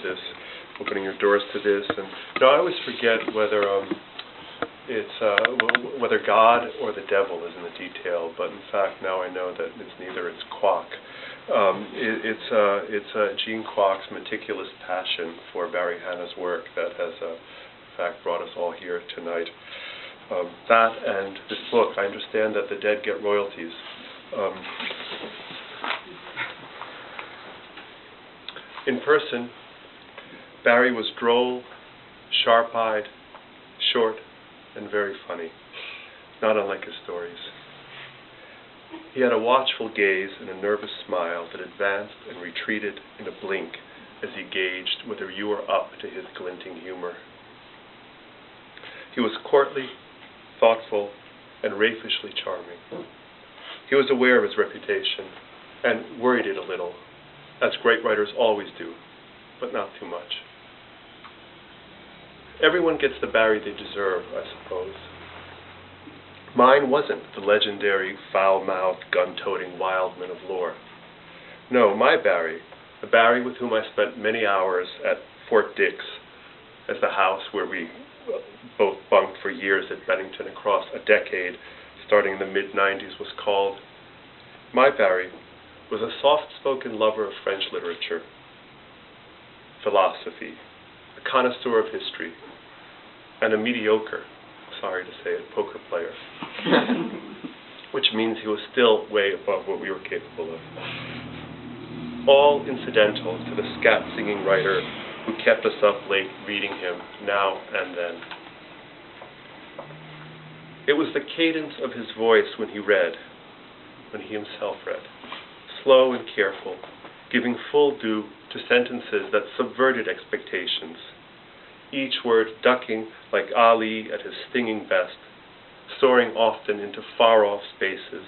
for this, opening your doors to this. And I always forget whether whether God or the devil is in the detail, but in fact now I know that it's neither. It's Kwok. It's Gene Kwok's meticulous passion for Barry Hanna's work that has, in fact, brought us all here tonight. That and this book. I understand that the dead get royalties. In person, Barry was droll, sharp-eyed, short, and very funny, not unlike his stories. He had a watchful gaze and a nervous smile that advanced and retreated in a blink as he gauged whether you were up to his glinting humor. He was courtly, thoughtful, and raffishly charming. He was aware of his reputation and worried it a little, as great writers always do, but not too much. Everyone gets the Barry they deserve, I suppose. Mine wasn't the legendary, foul-mouthed, gun-toting wildman of lore. No, my Barry, the Barry with whom I spent many hours at Fort Dix, as the house where we both bunked for years at Bennington across a decade, starting in the mid-90s, was called. My Barry was a soft-spoken lover of French literature, philosophy, a connoisseur of history, and a mediocre, sorry to say it, poker player, which means he was still way above what we were capable of. All incidental to the scat-singing writer who kept us up late reading him now and then. It was the cadence of his voice when he read, when he himself read, slow and careful, giving full due to sentences that subverted expectations, each word ducking like Ali at his stinging best, soaring often into far-off spaces,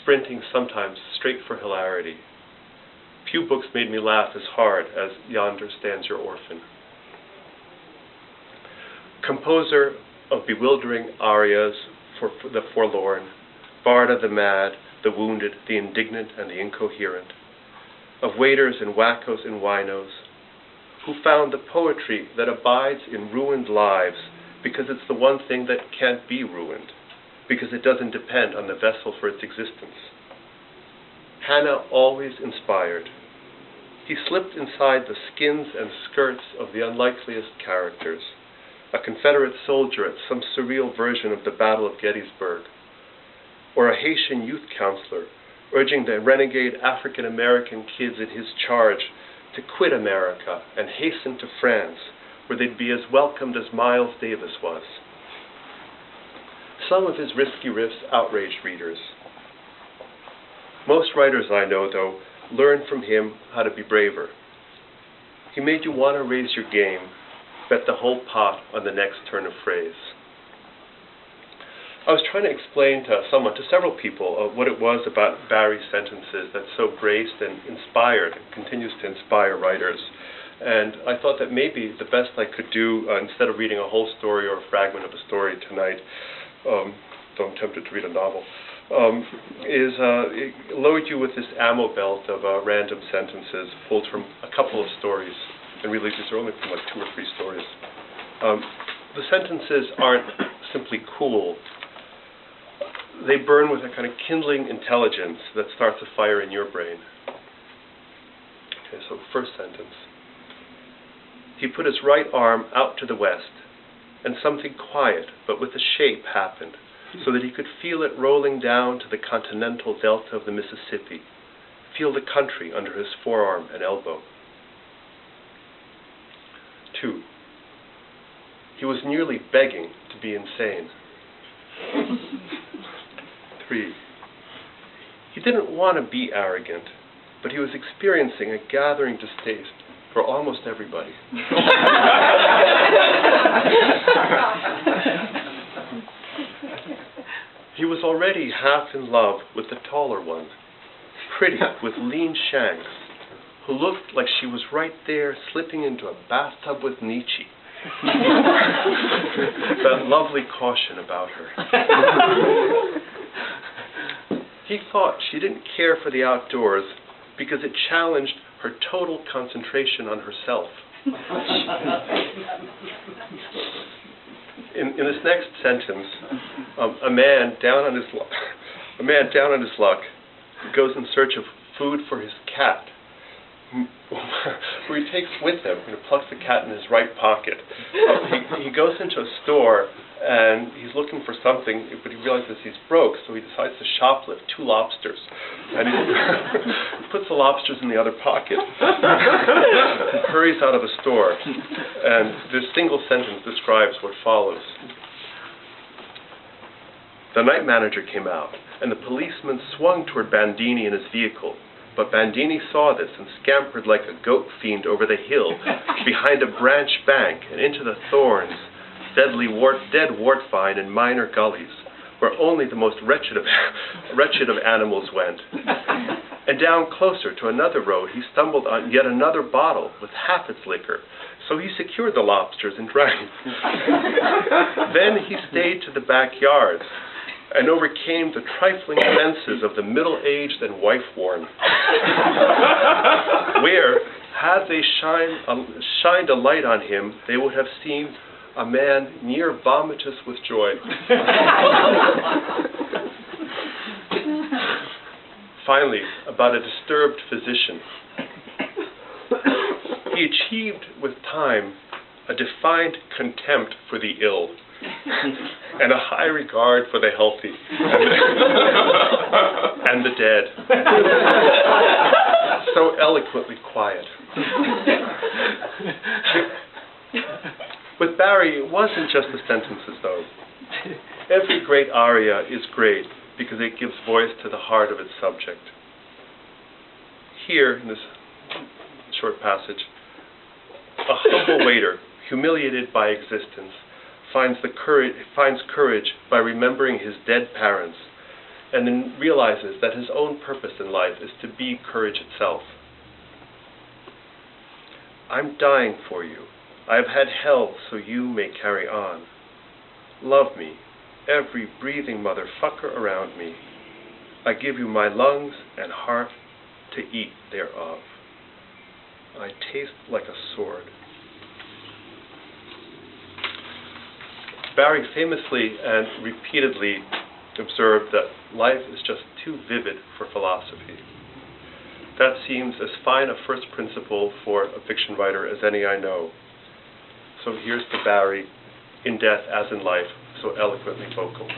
sprinting sometimes straight for hilarity. Few books made me laugh as hard as Yonder Stands Your Orphan. Composer of bewildering arias for the forlorn, bard of the mad, the wounded, the indignant, and the incoherent, of waiters and wackos and winos, who found the poetry that abides in ruined lives because it's the one thing that can't be ruined, because it doesn't depend on the vessel for its existence. Hanna always inspired. He slipped inside the skins and skirts of the unlikeliest characters, a Confederate soldier at some surreal version of the Battle of Gettysburg, or a Haitian youth counselor urging the renegade African-American kids in his charge to quit America and hasten to France, where they'd be as welcomed as Miles Davis was. Some of his risky riffs outraged readers. Most writers I know, though, learned from him how to be braver. He made you want to raise your game, bet the whole pot on the next turn of phrase. I was trying to explain to several people, what it was about Barry's sentences that so braced and inspired, and continues to inspire writers. And I thought that maybe the best I could do, instead of reading a whole story or a fragment of a story tonight, though I'm tempted to read a novel, is load you with this ammo belt of random sentences pulled from a couple of stories. And really, these are only from like 2 or 3 stories. The sentences aren't simply cool. They burn with a kind of kindling intelligence that starts a fire in your brain. Okay, so first sentence. He put his right arm out to the west, and something quiet but with a shape happened, so that he could feel it rolling down to the continental delta of the Mississippi, feel the country under his forearm and elbow. 2. He was nearly begging to be insane. 3. He didn't want to be arrogant, but he was experiencing a gathering distaste for almost everybody. He was already half in love with the taller one, pretty with lean shanks, who looked like she was right there slipping into a bathtub with Nietzsche. That lovely caution about her. He thought she didn't care for the outdoors because it challenged her total concentration on herself. In this next sentence, a man down on his luck goes in search of food for his cat, where he takes with him, plucks the cat in his right pocket. He goes into a store and he's looking for something, but he realizes he's broke, so he decides to shoplift 2 lobsters. And he puts the lobsters in the other pocket and hurries out of the store. And this single sentence describes what follows. The night manager came out, and the policeman swung toward Bandini in his vehicle. But Bandini saw this and scampered like a goat fiend over the hill, behind a branch bank, and into the thorns, dead wart vine and minor gullies, where only the most wretched of animals went. And down closer to another road he stumbled on yet another bottle with half its liquor, so he secured the lobsters and drank. Then he stayed to the backyards, and overcame the trifling senses of the middle-aged and wife-worn, where, had they shined a light on him, they would have seen a man near vomitous with joy. Finally, about a disturbed physician. He achieved with time a defined contempt for the ill, and a high regard for the healthy and the dead. So eloquently quiet. With Barrie, it wasn't just the sentences, though. Every great aria is great because it gives voice to the heart of its subject. Here, in this short passage, a humble waiter, humiliated by existence, finds courage by remembering his dead parents, and then realizes that his own purpose in life is to be courage itself. I'm dying for you. I have had hell so you may carry on. Love me, every breathing motherfucker around me. I give you my lungs and heart to eat thereof. I taste like a sword. Barrie famously and repeatedly observed that life is just too vivid for philosophy. That seems as fine a first principle for a fiction writer as any I know. So here's to Barrie, in death as in life, so eloquently vocal.